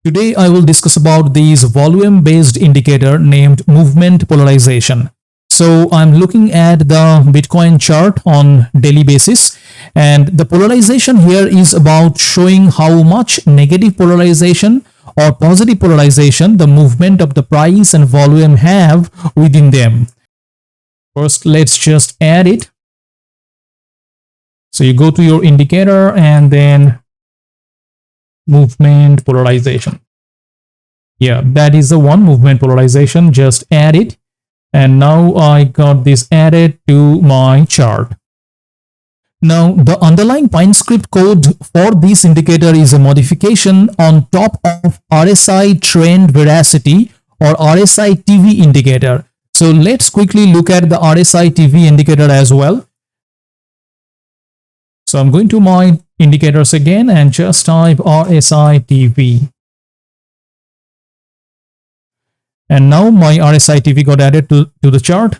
Today I will discuss about this volume based indicator named movement polarization. So I'm looking at the Bitcoin chart on daily basis, and the polarization here is about showing how much negative polarization or positive polarization the movement of the price and volume have within them. First, let's just add it. So you go to your indicator and then movement polarization. Yeah, that is the one, movement polarization. Just add it. And now I got this added to my chart. Now the underlying Pine script code for this indicator is a modification on top of RSI trend veracity or RSI TV indicator. So let's quickly look at the RSI TV indicator as well. So I'm going to my indicators again and just type RSI TV. And now my RSI TV got added to the chart.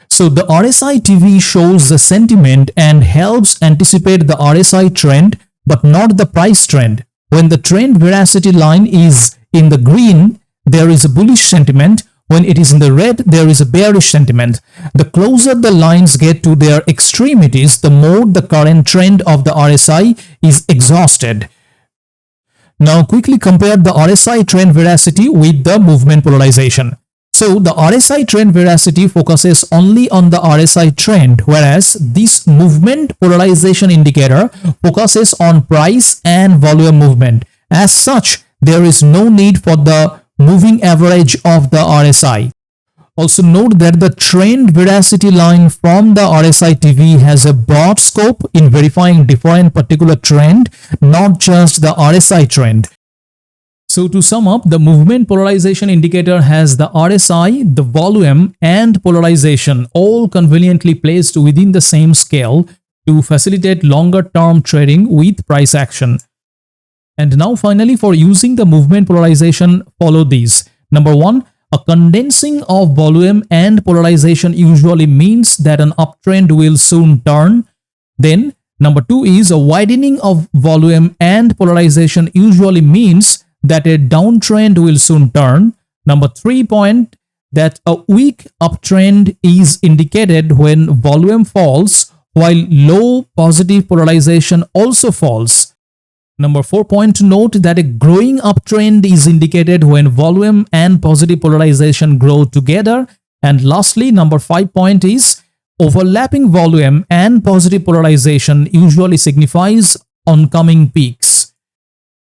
So the RSI TV shows the sentiment and helps anticipate the RSI trend, but not the price trend. When the trend veracity line is in the green, there is a bullish sentiment. When it is in the red, there is a bearish sentiment. The closer the lines get to their extremities, the more the current trend of the RSI is exhausted. Now quickly compare the RSI trend veracity with the movement polarization. So the RSI trend veracity focuses only on the RSI trend, whereas this movement polarization indicator focuses on price and volume movement. As such, there is no need for the moving average of the RSI. Also note that the trend veracity line from the RSI TV has a broad scope in verifying different particular trend, not just the RSI trend. So to sum up, the movement polarization indicator has the RSI, the volume, and polarization all conveniently placed within the same scale to facilitate longer term trading with price action. And now finally, for using the movement polarization, follow these. Number one, a condensing of volume and polarization usually means that an uptrend will soon turn. Then number two is a widening of volume and polarization usually means that a downtrend will soon turn. Number 3 point, that a weak uptrend is indicated when volume falls while low positive polarization also falls. Number 4 point, to note that a growing uptrend is indicated when volume and positive polarization grow together. And lastly, number 5 point is overlapping volume and positive polarization usually signifies oncoming peaks.